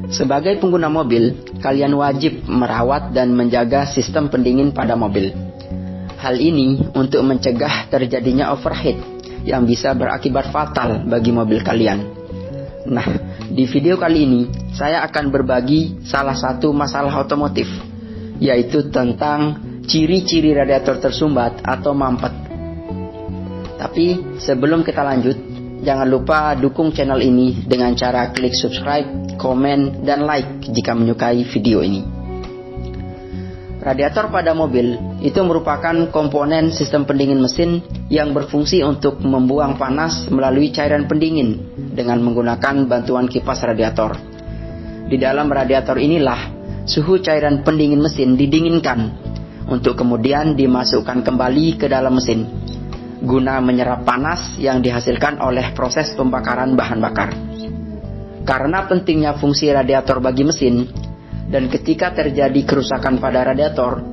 Sebagai pengguna mobil, kalian wajib merawat dan menjaga sistem pendingin pada mobil. Hal ini untuk mencegah terjadinya overheat yang bisa berakibat fatal bagi mobil kalian. Nah, di video kali ini saya akan berbagi salah satu masalah otomotif, yaitu tentang ciri-ciri radiator tersumbat atau mampet. Tapi sebelum kita lanjut, jangan lupa dukung channel ini dengan cara klik subscribe, komen, dan like jika menyukai video ini. Radiator pada mobil itu merupakan komponen sistem pendingin mesin yang berfungsi untuk membuang panas melalui cairan pendingin dengan menggunakan bantuan kipas radiator. Di dalam radiator inilah suhu cairan pendingin mesin didinginkan untuk kemudian dimasukkan kembali ke dalam mesin guna menyerap panas yang dihasilkan oleh proses pembakaran bahan bakar. Karena pentingnya fungsi radiator bagi mesin, dan ketika terjadi kerusakan pada radiator,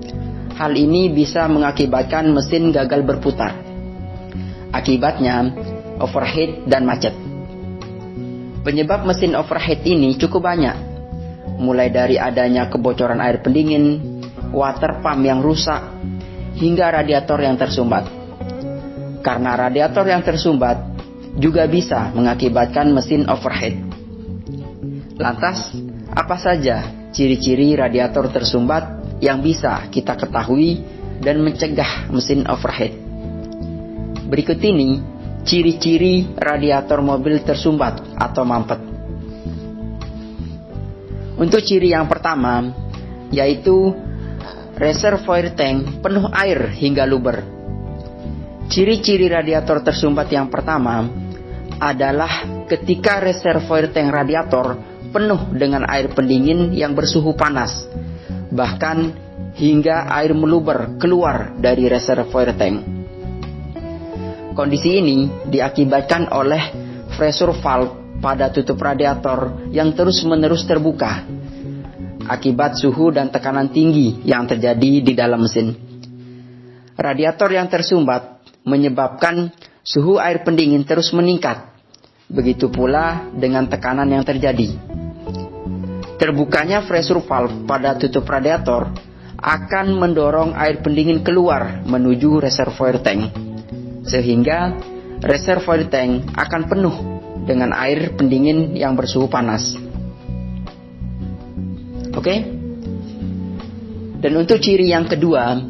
hal ini bisa mengakibatkan mesin gagal berputar. Akibatnya, overheat dan macet. Penyebab mesin overheat ini cukup banyak, mulai dari adanya kebocoran air pendingin, water pump yang rusak, hingga radiator yang tersumbat. Karena radiator yang tersumbat juga bisa mengakibatkan mesin overheat. Lantas, apa saja ciri-ciri radiator tersumbat yang bisa kita ketahui dan mencegah mesin overheat? Berikut ini ciri-ciri radiator mobil tersumbat atau mampet. Untuk ciri yang pertama, yaitu reservoir tank penuh air hingga luber. Ciri-ciri radiator tersumbat yang pertama adalah ketika reservoir tank radiator penuh dengan air pendingin yang bersuhu panas, bahkan hingga air meluber keluar dari reservoir tank. Kondisi ini diakibatkan oleh pressure valve pada tutup radiator yang terus-menerus terbuka akibat suhu dan tekanan tinggi yang terjadi di dalam mesin. Radiator yang tersumbat menyebabkan suhu air pendingin terus meningkat. Begitu pula dengan tekanan yang terjadi. Terbukanya pressure valve pada tutup radiator akan mendorong air pendingin keluar menuju reservoir tank, sehingga reservoir tank akan penuh dengan air pendingin yang bersuhu panas. Oke? Dan untuk ciri yang kedua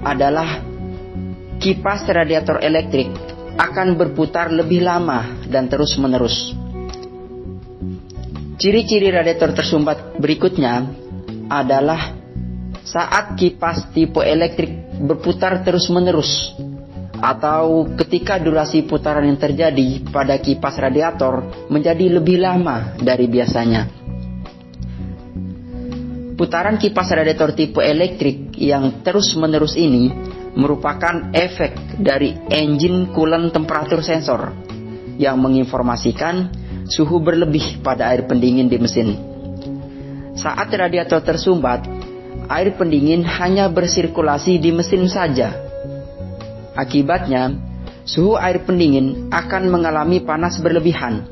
adalah kipas radiator elektrik akan berputar lebih lama dan terus-menerus. Ciri-ciri radiator tersumbat berikutnya adalah saat kipas tipe elektrik berputar terus-menerus, atau ketika durasi putaran yang terjadi pada kipas radiator menjadi lebih lama dari biasanya. Putaran kipas radiator tipe elektrik yang terus-menerus ini merupakan efek dari engine coolant temperature sensor yang menginformasikan suhu berlebih pada air pendingin di mesin. Saat radiator tersumbat, air pendingin hanya bersirkulasi di mesin saja. Akibatnya, suhu air pendingin akan mengalami panas berlebihan.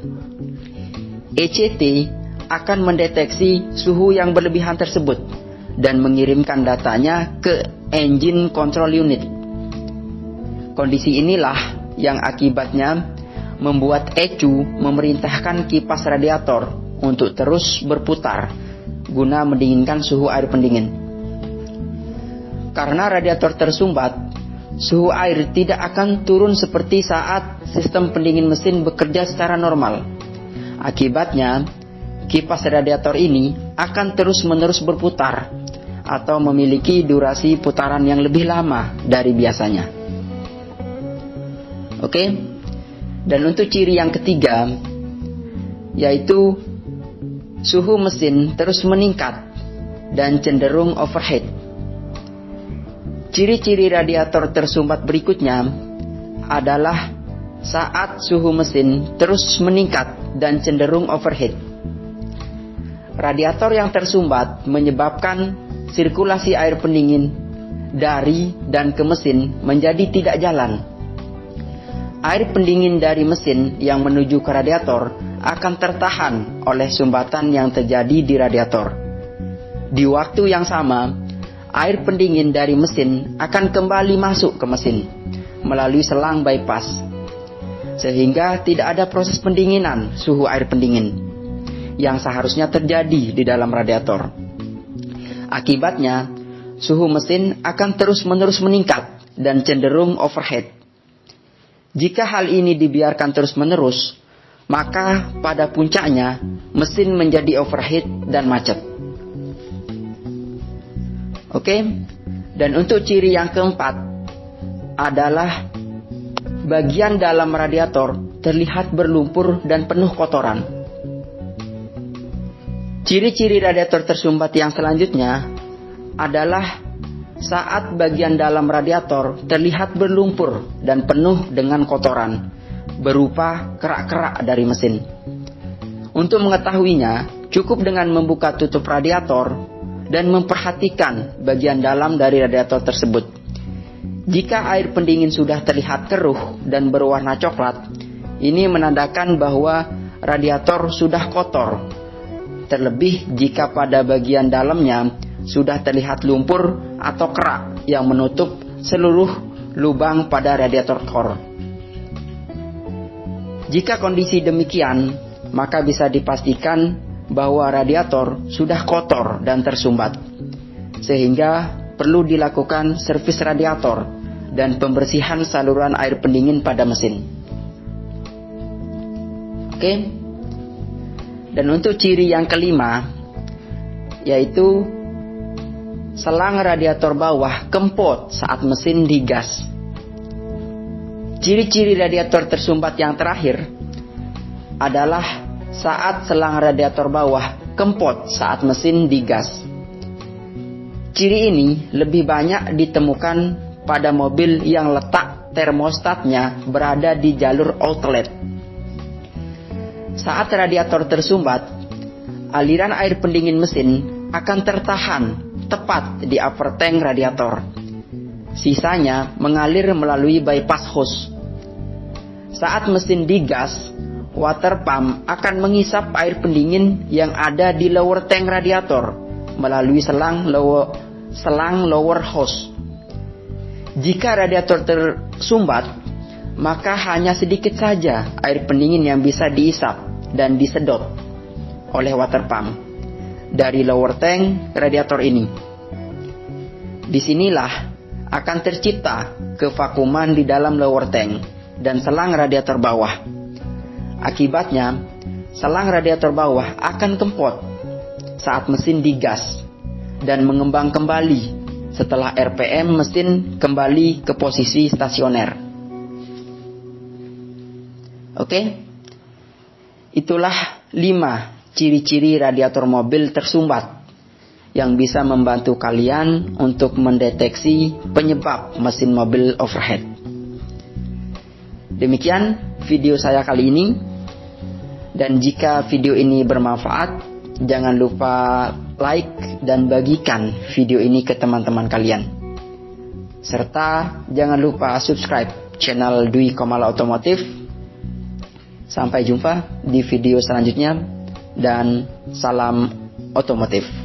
ECT akan mendeteksi suhu yang berlebihan tersebut dan mengirimkan datanya ke engine control unit. Kondisi inilah yang akibatnya membuat ECU memerintahkan kipas radiator untuk terus berputar guna mendinginkan suhu air pendingin. Karena radiator tersumbat, suhu air tidak akan turun seperti saat sistem pendingin mesin bekerja secara normal. Akibatnya, kipas radiator ini akan terus-menerus berputar atau memiliki durasi putaran yang lebih lama dari biasanya. Oke? Dan untuk ciri yang ketiga, yaitu suhu mesin terus meningkat dan cenderung overheat. Ciri-ciri radiator tersumbat berikutnya adalah saat suhu mesin terus meningkat dan cenderung overheat. Radiator yang tersumbat menyebabkan sirkulasi air pendingin dari dan ke mesin menjadi tidak jalan. air pendingin dari mesin yang menuju ke radiator akan tertahan oleh sumbatan yang terjadi di radiator. Di waktu yang sama, air pendingin dari mesin akan kembali masuk ke mesin melalui selang bypass, sehingga tidak ada proses pendinginan suhu air pendingin yang seharusnya terjadi di dalam radiator. Akibatnya, suhu mesin akan terus-menerus meningkat dan cenderung overheat. Jika hal ini dibiarkan terus-menerus, maka pada puncaknya mesin menjadi overheat dan macet. Oke? Dan untuk ciri yang keempat adalah bagian dalam radiator terlihat berlumpur dan penuh kotoran. Ciri-ciri radiator tersumbat yang selanjutnya adalah saat bagian dalam radiator terlihat berlumpur dan penuh dengan kotoran berupa kerak-kerak dari mesin. Untuk mengetahuinya, cukup dengan membuka tutup radiator dan memperhatikan bagian dalam dari radiator tersebut. Jika air pendingin sudah terlihat keruh dan berwarna coklat, ini menandakan bahwa radiator sudah kotor. Terlebih jika pada bagian dalamnya sudah terlihat lumpur atau kerak yang menutup seluruh lubang pada radiator core. Jika kondisi demikian, maka bisa dipastikan bahwa radiator sudah kotor dan tersumbat, sehingga perlu dilakukan servis radiator dan pembersihan saluran air pendingin pada mesin. Oke? Dan untuk ciri yang kelima, yaitu selang radiator bawah kempot saat mesin digas. Ciri-ciri radiator tersumbat yang terakhir adalah saat selang radiator bawah kempot saat mesin digas. Ciri ini lebih banyak ditemukan pada mobil yang letak termostatnya berada di jalur outlet. Saat radiator tersumbat, aliran air pendingin mesin akan tertahan tepat di upper tank radiator. Sisanya mengalir melalui bypass hose. Saat mesin digas, water pump akan mengisap air pendingin yang ada di lower tank radiator melalui selang lower hose. Jika radiator tersumbat, maka hanya sedikit saja air pendingin yang bisa diisap dan disedot oleh water pump dari lower tank radiator ini. Disinilah akan tercipta kevakuman di dalam lower tank dan selang radiator bawah. Akibatnya, selang radiator bawah akan kempot saat mesin digas dan mengembang kembali setelah RPM mesin kembali ke posisi stasioner. Oke? Itulah 5 ciri-ciri radiator mobil tersumbat yang bisa membantu kalian untuk mendeteksi penyebab mesin mobil overheat. Demikian video saya kali ini. Dan jika video ini bermanfaat, jangan lupa like dan bagikan video ini ke teman-teman kalian. Serta jangan lupa subscribe channel Dwi Komala Otomotif. Sampai jumpa di video selanjutnya dan salam otomotif.